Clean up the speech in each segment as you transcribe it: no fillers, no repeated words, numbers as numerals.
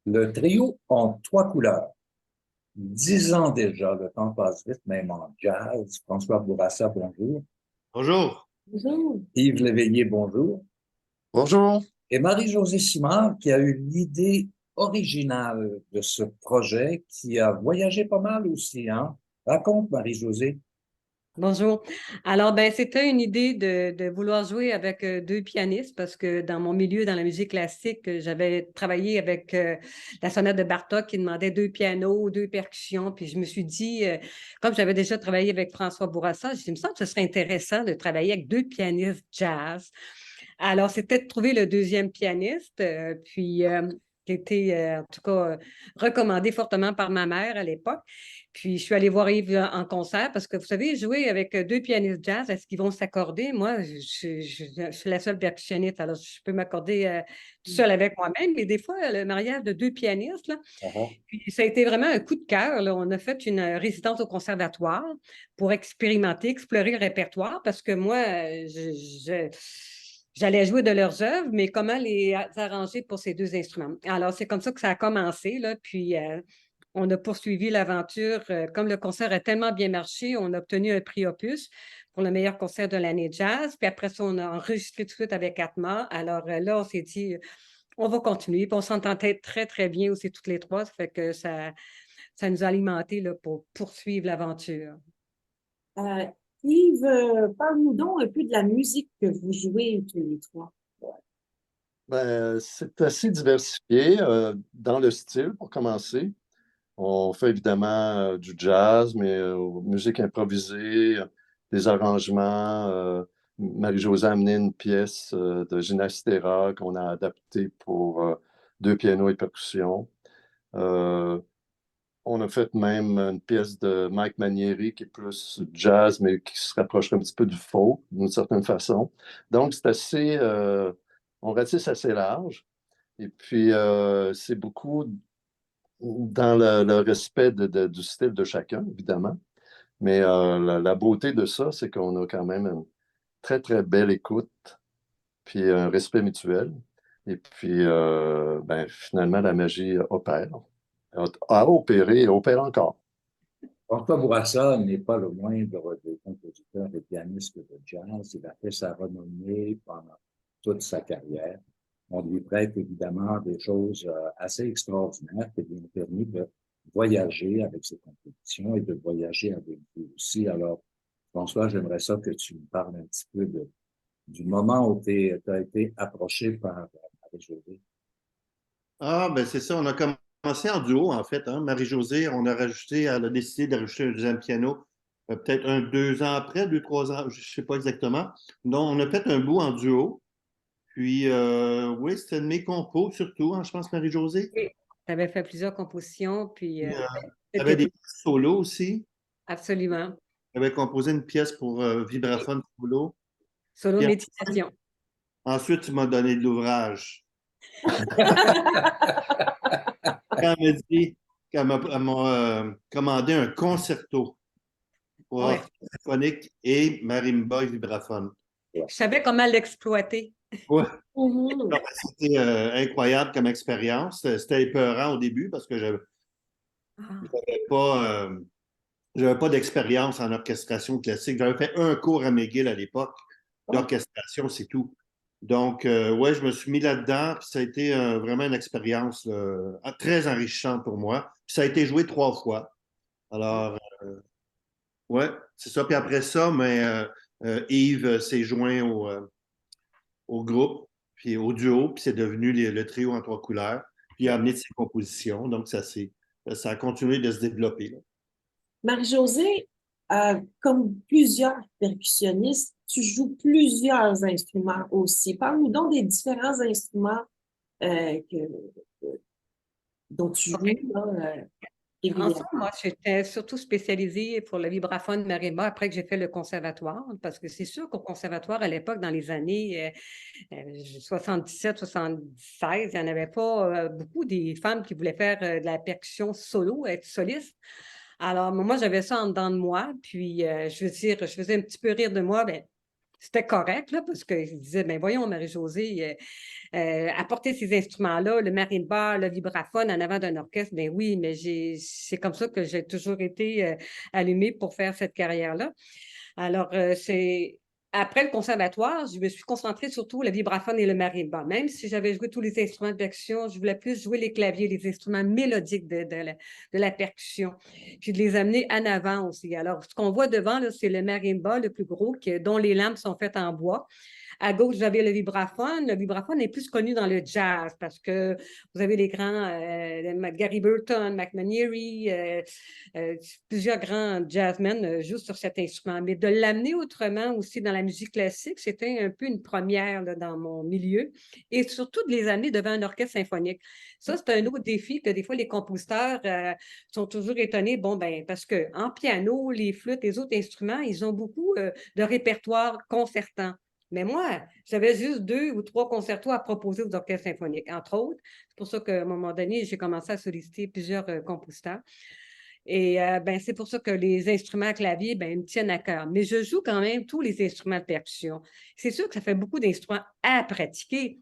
Le trio en trois couleurs. 10 ans déjà, le temps passe vite, même en jazz. François Bourassa, bonjour. Bonjour. Bonjour. Yves Léveillé, bonjour. Bonjour. Et Marie-Josée Simard, qui a eu l'idée originale de ce projet, qui a voyagé pas mal aussi, hein? Raconte, Marie-Josée. Bonjour. Alors, c'était une idée de vouloir jouer avec deux pianistes parce que dans mon milieu, dans la musique classique, j'avais travaillé avec la sonate de Bartók qui demandait deux pianos, deux percussions. Puis je me suis dit, comme j'avais déjà travaillé avec François Bourassa, il me semble que ce serait intéressant de travailler avec deux pianistes jazz. Alors, c'était de trouver le deuxième pianiste, qui était en tout cas recommandé fortement par ma mère à l'époque. Puis, je suis allée voir Yves en concert parce que, vous savez, jouer avec deux pianistes jazz, est-ce qu'ils vont s'accorder? Moi, je suis la seule percussionniste, alors je peux m'accorder tout seul avec moi-même, mais des fois, le mariage de deux pianistes, là, Uh-huh. puis ça a été vraiment un coup de cœur, là. On a fait une résidence au conservatoire pour expérimenter, explorer le répertoire parce que moi, j'allais jouer de leurs œuvres, mais comment les arranger pour ces deux instruments? Alors, c'est comme ça que ça a commencé, là, puis on a poursuivi l'aventure. Comme le concert a tellement bien marché, on a obtenu un prix Opus pour le meilleur concert de l'année jazz. Puis après ça, on a enregistré tout de suite avec Atma. Alors là, on s'est dit, on va continuer. Puis on s'entendait très, très bien aussi toutes les trois. Ça fait que ça nous a alimentés là, pour poursuivre l'aventure. Euh, Yves, parle-nous donc un peu de la musique que vous jouez tous les trois. C'est assez diversifié dans le style, pour commencer. On fait évidemment du jazz, mais musique improvisée, des arrangements. Marie-Josée a amené une pièce de Gina Stera qu'on a adaptée pour deux pianos et percussions. Euh, on a fait même une pièce de Mike Manieri qui est plus jazz, mais qui se rapproche un petit peu du folk, d'une certaine façon. Donc, on ratisse assez large. Et puis, c'est beaucoup dans le respect du style de chacun, évidemment. Mais la beauté de ça, c'est qu'on a quand même une très, très belle écoute, puis un respect mutuel. Et puis, finalement, la magie opère. A opéré et opère encore. François Bourassa n'est pas le moindre des compositeurs et pianistes de jazz. Il a fait sa renommée pendant toute sa carrière. On lui prête évidemment des choses assez extraordinaires qui lui ont permis de voyager avec ses compositions et de voyager avec vous aussi. Alors, François, j'aimerais ça que tu me parles un petit peu du moment où tu as été approché par Marie-Josée. Ah, ben c'est ça, on a commencé en duo, en fait, hein. Marie-Josée, elle a décidé de rajouter un deuxième piano, peut-être 2 ans après, 2, 3 ans, je ne sais pas exactement. Donc, on a fait un bout en duo. Puis, oui, c'était de mes compos, surtout, hein, je pense, Marie-Josée. Tu avais fait plusieurs compositions, puis Puis, elle avait c'était des solos aussi. absolument Elle avait composé une pièce pour vibraphone solo. solo Puis méditation. ensuite, tu m'as donné de l'ouvrage. Quand elle m'a dit qu'elle m'a commandé un concerto pour Ouais. orchestre symphonique et marimba et vibraphone. Je savais comment l'exploiter. Ouais. Mhm. Non, c'était incroyable comme expérience. C'était épeurant au début parce que je Ah, n'avais pas, j'avais pas d'expérience en orchestration classique. J'avais fait un cours à McGill à l'époque d'orchestration, c'est tout. Donc, ouais, je me suis mis là-dedans, puis ça a été vraiment une expérience très enrichissante pour moi. Puis ça a été joué 3 fois. Alors, ouais, c'est ça. Puis après ça, Yves s'est joint au groupe, puis au duo, puis c'est devenu le trio en trois couleurs. Puis il a amené de ses compositions. Donc, ça a continué de se développer, là. Marie-Josée, comme plusieurs percussionnistes, tu joues plusieurs instruments aussi. Parle-nous donc des différents instruments dont tu joues OK. là, En somme, régulièrement. moi, j'étais surtout spécialisée pour le vibraphone marimba après que j'ai fait le conservatoire, parce que c'est sûr qu'au conservatoire, à l'époque, dans les années 77, 76, il n'y en avait pas beaucoup des femmes qui voulaient faire de la percussion solo, être soliste. Alors, moi, j'avais ça en dedans de moi, puis je veux dire, je faisais un petit peu rire de moi, ben, c'était correct, là, parce qu'ils disaient, ben voyons, Marie-Josée, apporter ces instruments-là, le marimba, le vibraphone en avant d'un orchestre, ben oui, mais c'est comme ça que j'ai toujours été allumée pour faire cette carrière-là. Alors, après le conservatoire, je me suis concentrée surtout sur le vibraphone et le marimba. Même si j'avais joué tous les instruments de percussion, je voulais plus jouer les claviers, les instruments mélodiques de la percussion, puis de les amener en avant aussi. Alors, ce qu'on voit devant, là, c'est le marimba, le plus gros, dont les lames sont faites en bois. À gauche, vous avez le vibraphone. Le vibraphone est plus connu dans le jazz parce que vous avez les grands Gary Burton, McNamee, plusieurs grands jazzmen jouent sur cet instrument. Mais de l'amener autrement aussi dans la musique classique, c'était un peu une première là, dans mon milieu. Et surtout de les amener devant un orchestre symphonique. Ça, c'est un autre défi que des fois les compositeurs sont toujours étonnés. Bon, ben, parce qu'en piano, les flûtes, les autres instruments, ils ont beaucoup de répertoire concertant. Mais moi, j'avais juste 2 ou 3 concertos à proposer aux orchestres symphoniques, entre autres. C'est pour ça qu'à un moment donné, j'ai commencé à solliciter plusieurs compositeurs. Et ben, c'est pour ça que les instruments à clavier, ben, ils me tiennent à cœur. Mais je joue quand même tous les instruments de percussion. C'est sûr que ça fait beaucoup d'instruments à pratiquer.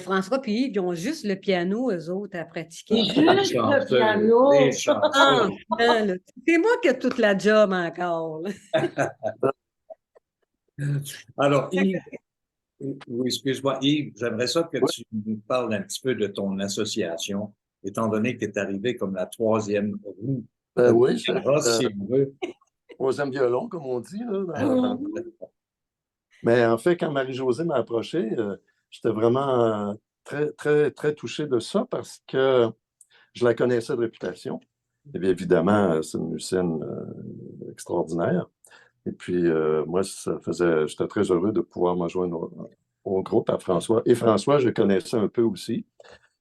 François et Yves, ils ont juste le piano, eux autres, à pratiquer. Juste le piano. C'est moi qui ai toute la job encore. Alors, Yves, oui, excuse-moi, Yves, j'aimerais ça que tu nous parles un petit peu de ton association, étant donné que tu es arrivé comme la 3e roue. Oui, si on veut. 3e violon, comme on dit. Là, Mais en fait, quand Marie-Josée m'a approché, j'étais vraiment très, très, très touché de ça parce que je la connaissais de réputation. Et bien évidemment, c'est une musicienne extraordinaire. Et puis, moi, j'étais très heureux de pouvoir me joindre au groupe à François. Et François, je connaissais un peu aussi.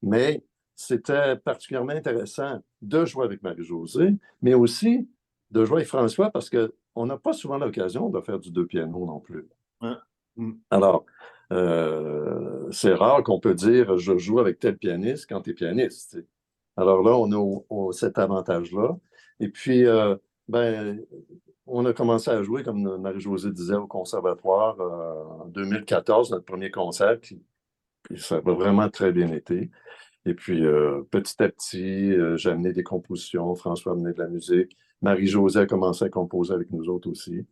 Mais c'était particulièrement intéressant de jouer avec Marie-Josée, mais aussi de jouer avec François parce qu'on n'a pas souvent l'occasion de faire du 2 pianos non plus. Ouais. Alors, c'est rare qu'on peut dire je joue avec tel pianiste quand tu es pianiste. T'sais. Alors là, on a cet avantage-là. Et puis, ben, on a commencé à jouer, comme Marie-Josée disait, au conservatoire en 2014, notre premier concert, ça a vraiment très bien été. Et puis, petit à petit, j'ai amené des compositions, François a amené de la musique, Marie-Josée a commencé à composer avec nous autres aussi,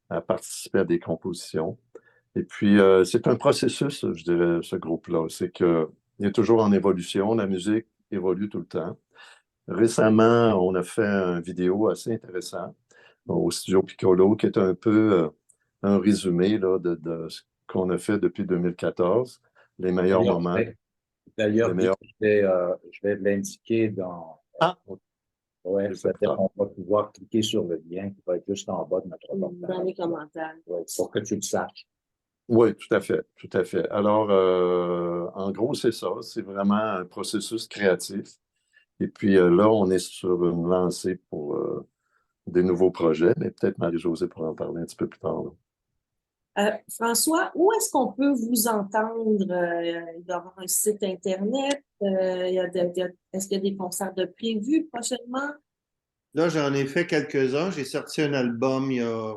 à participer à des compositions. Et puis, c'est un processus, je dirais, ce groupe-là. C'est qu'il est toujours en évolution, la musique évolue tout le temps. Récemment, on a fait une vidéo assez intéressante au studio Piccolo, qui est un peu un résumé là, de ce qu'on a fait depuis 2014, les meilleurs moments. D'ailleurs, je vais l'indiquer dans... Ouais, on va pouvoir cliquer sur le lien qui va être juste en bas de notre reportage. Dans les commentaires. Ouais, pour que tu le saches. Oui, tout à fait, tout à fait. Alors, en gros, c'est ça. C'est vraiment un processus créatif. Et puis là, on est sur une lancée pour des nouveaux projets, mais peut-être Marie-Josée pourra en parler un petit peu plus tard. François, où est-ce qu'on peut vous entendre? Il doit y avoir un site Internet. Est-ce qu'il y a des concerts de prévus prochainement? Là, j'en ai fait quelques-uns. J'ai sorti un album il y a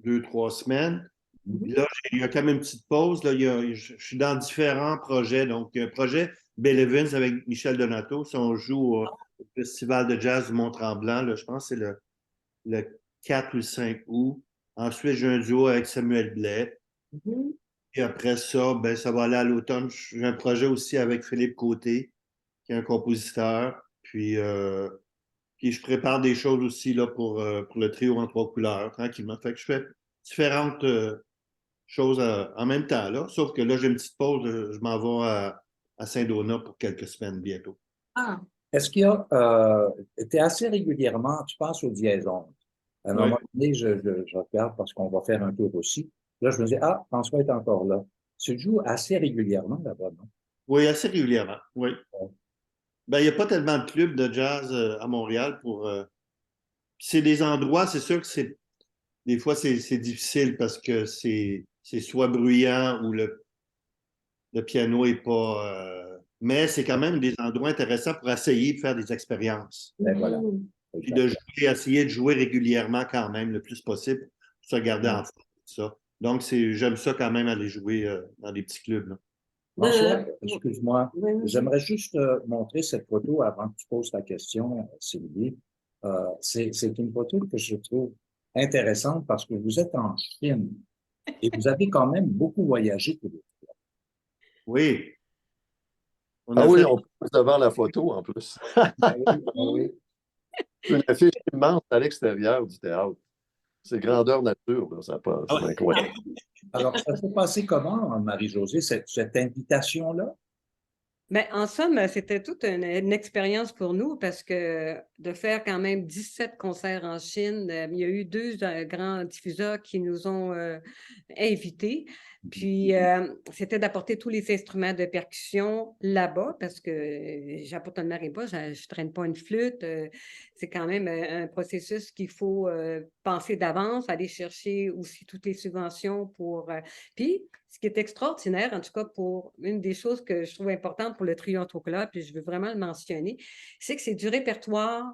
2-3 semaines. Là, il y a quand même une petite pause. Là, je suis dans différents projets. Donc, il y a un projet Bill Evans avec Michel Donato. Si on joue au Festival de jazz du Mont-Tremblant, là, je pense que c'est le 4 ou le 5 août. Ensuite, j'ai un duo avec Samuel Blais. Et après ça, ben, ça va aller à l'automne. J'ai un projet aussi avec Philippe Côté, qui est un compositeur. Puis je prépare des choses aussi là, pour le trio en 3 couleurs, tranquillement. Fait que je fais différentes choses en même temps. Là. Sauf que là, j'ai une petite pause. Je m'en vais à Saint-Donat pour quelques semaines bientôt. Ah. Est-ce qu'il y a... tu es assez régulièrement, tu penses aux diésons. À un moment donné, je regarde parce qu'on va faire un tour aussi. Là, je me dis, François est encore là. Tu joues assez régulièrement là-bas, non? Oui, assez régulièrement, oui. Ben, il n'y a pas tellement de clubs de jazz à Montréal pour... c'est des endroits, c'est sûr que des fois, c'est difficile parce que c'est soit bruyant ou le piano n'est pas... mais c'est quand même des endroits intéressants pour essayer de faire des expériences. Ben voilà. Puis essayer de jouer régulièrement quand même, le plus possible, pour se garder en forme. ça. Donc, j'aime ça quand même aller jouer dans des petits clubs, là. François, excuse-moi, Oui, oui. j'aimerais juste montrer cette photo avant que tu poses ta question, Sylvie. C'est une photo que je trouve intéressante parce que vous êtes en Chine et vous avez quand même beaucoup voyagé tous les deux. Oui. On Ah a oui, fait on passe devant la photo en plus. Ben oui, ben oui. Une affiche immense à l'extérieur du théâtre. C'est grandeur nature, là, ça passe. C'est incroyable. Alors, ça s'est passé comment, Marie-Josée, cette invitation-là? Ben, en somme, c'était toute une expérience pour nous parce que de faire quand même 17 concerts en Chine, il y a eu deux grands diffuseurs qui nous ont invités. Puis, c'était d'apporter tous les instruments de percussion là-bas parce que j'apporte un marimba, je ne traîne pas une flûte. C'est quand même un processus qu'il faut penser d'avance, aller chercher aussi toutes les subventions pour... Puis, ce qui est extraordinaire, en tout cas pour une des choses que je trouve importante pour le trio Anthro-Club, puis je veux vraiment le mentionner, c'est que c'est du répertoire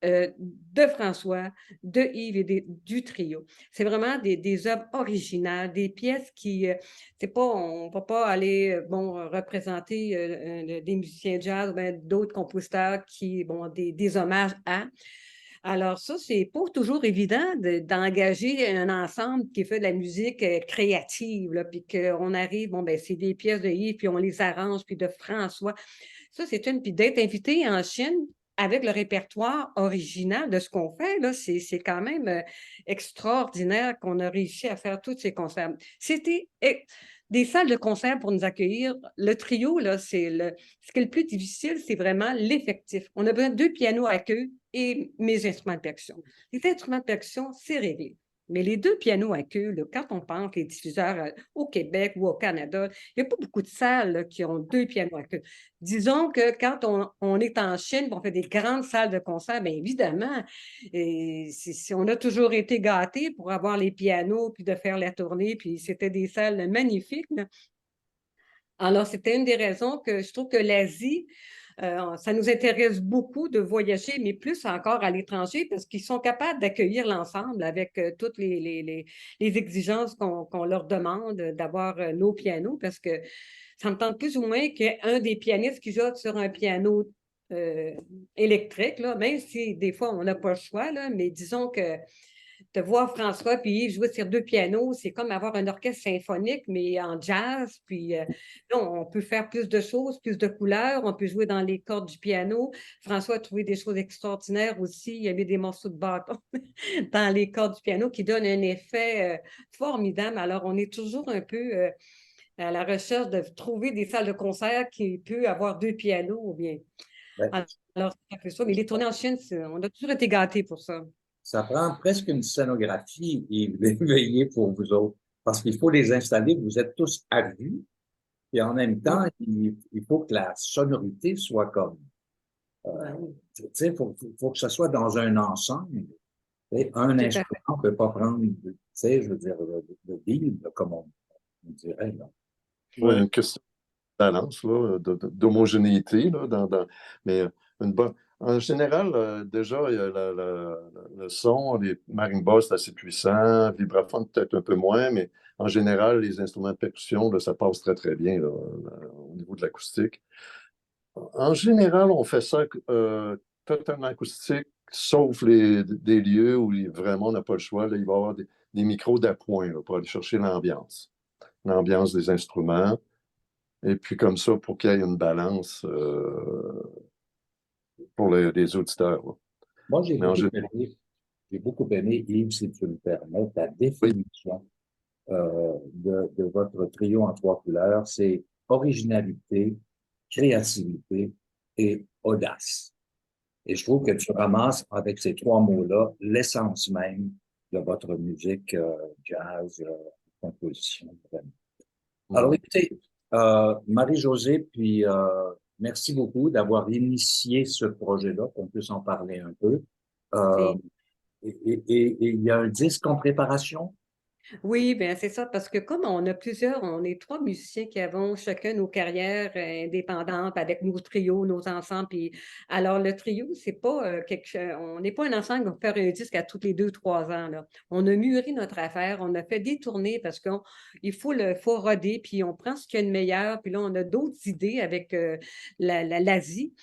de François, de Yves et du trio. C'est vraiment des œuvres originales, des pièces qui, c'est pas, on ne va pas aller représenter des musiciens jazz ou d'autres compositeurs qui, des hommages à. Alors ça, c'est pas toujours évident d'engager un ensemble qui fait de la musique créative, là, puis qu'on arrive, c'est des pièces de Yves, puis on les arrange, puis de François. Ça, c'est une. Puis d'être invité en Chine avec le répertoire original de ce qu'on fait, là, c'est quand même extraordinaire qu'on a réussi à faire tous ces concerts. C'était des salles de concert pour nous accueillir. Le trio, là, ce qui est le plus difficile, c'est vraiment l'effectif. On a besoin de 2 pianos à queue et mes instruments de percussion. Les instruments de percussion, c'est réglé. Mais les 2 pianos à queue, là, quand on pense les diffuseurs au Québec ou au Canada, il n'y a pas beaucoup de salles là, qui ont 2 pianos à queue. Disons que quand on est en Chine, on fait des grandes salles de concert, bien évidemment, on a toujours été gâtés pour avoir les pianos, puis de faire la tournée, puis c'était des salles magnifiques, là. Alors, c'était une des raisons que je trouve que l'Asie, ça nous intéresse beaucoup de voyager, mais plus encore à l'étranger, parce qu'ils sont capables d'accueillir l'ensemble avec toutes les exigences qu'on leur demande d'avoir nos pianos, parce que ça me tente plus ou moins qu'un des pianistes qui joue sur un piano électrique, là, même si des fois on n'a pas le choix, là, mais disons que de voir François puis Yves jouer sur 2 pianos, c'est comme avoir un orchestre symphonique, mais en jazz. Puis là, on peut faire plus de choses, plus de couleurs. On peut jouer dans les cordes du piano. François a trouvé des choses extraordinaires aussi. Il a mis des morceaux de bâton dans les cordes du piano qui donnent un effet formidable. Alors, on est toujours un peu à la recherche de trouver des salles de concert qui peuvent avoir 2 pianos ou bien. Ben, Alors, c'est un peu ça. Mais les tournées en Chine, on a toujours été gâtés pour ça. ça prend presque une scénographie et veiller pour vous autres, parce qu'il faut les installer, vous êtes tous à vue, et en même temps, il faut que la sonorité soit comme, tu sais, faut que ce soit dans un ensemble. Tu sais, un Tout à instrument ne peut pas prendre, tu sais, je veux dire, le lead, comme on dirait, là. Oui, Ouais. une question de balance, là, d'homogénéité, là, mais en général, déjà, il y a le son, les marimbas, c'est assez puissant, vibraphone peut-être un peu moins, mais en général, les instruments de percussion, là, ça passe très, très bien là, au niveau de l'acoustique. En général, on fait ça totalement acoustique, sauf des lieux où vraiment on n'a pas le choix. Là, il va y avoir des micros d'appoint là, pour aller chercher l'ambiance des instruments. Et puis comme ça, pour qu'il y ait une balance pour les auditeurs, là. Moi, Mais en général, j'ai beaucoup aimé, Yves, si tu me permets, ta oui, définition de votre trio en 3 couleurs, c'est originalité, créativité et audace. Et je trouve que tu ramasses avec ces 3 mots-là l'essence même de votre musique jazz, composition. Vraiment. Alors écoutez, Marie-Josée, puis merci beaucoup d'avoir initié ce projet-là, qu'on puisse en parler un peu. Euh, C'est et il y a un disque en préparation? Oui, bien, c'est ça, parce que comme on est 3 musiciens qui avons chacun nos carrières indépendantes avec nos trios, nos ensembles. Puis, alors, le trio, c'est pas on n'est pas un ensemble qui va faire un disque à tous les 2, 3 ans, là. On a mûri notre affaire, on a fait des tournées parce qu'il faut roder, puis on prend ce qu'il y a de meilleur, puis là, on a d'autres idées avec l'Asie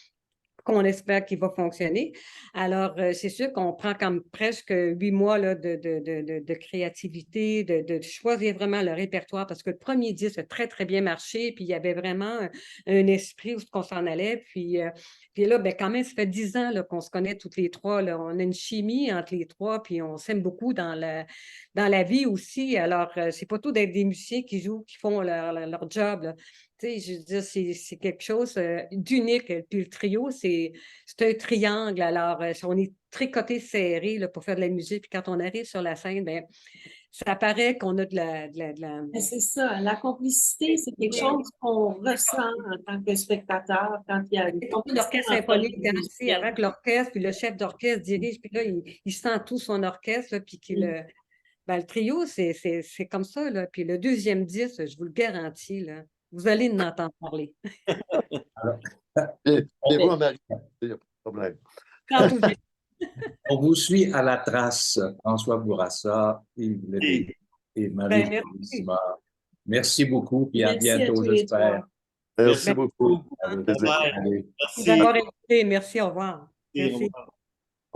qu'on espère qu'il va fonctionner. Alors, c'est sûr qu'on prend comme presque 8 mois là, de créativité, de choisir vraiment le répertoire parce que le premier disque a très, très bien marché, puis il y avait vraiment un esprit où on s'en allait. Puis là, ben, quand même, ça fait 10 ans là, qu'on se connaît toutes les trois. Là. On a une chimie entre les trois, puis on s'aime beaucoup dans la vie aussi. Alors, c'est pas tout d'être des musiciens qui jouent, qui font leur job. Là. Tu sais, je veux dire, c'est quelque chose d'unique. Puis le trio, c'est un triangle. Alors, on est tricoté serré là, pour faire de la musique. Puis quand on arrive sur la scène, ben, ça paraît qu'on a de la... Mais c'est ça, la complicité, c'est quelque chose qu'on ressent en tant que spectateur quand il y a une complicité L'orchestre entre les symphonique, hein, tu sais, musiciens. avec l'orchestre, puis le chef d'orchestre dirige, puis là, il sent tout son orchestre, là, puis ben, le trio, c'est comme ça, là. Puis le deuxième disque, je vous le garantis, là, vous allez en entendre parler. Alors, Et vous, Marie, il n'y a pas de problème. Quand tout vient. on vous suit à la trace, François Bourassa, Yves Lévesque et Ben, Marie merci. Simard. Merci beaucoup, puis à Merci à bientôt, tous les j'espère. Merci Ben, beaucoup. Avec plaisir. plaisir. Bye. Allez. merci Merci. d'avoir écouté. Merci, au revoir. Au Merci. revoir.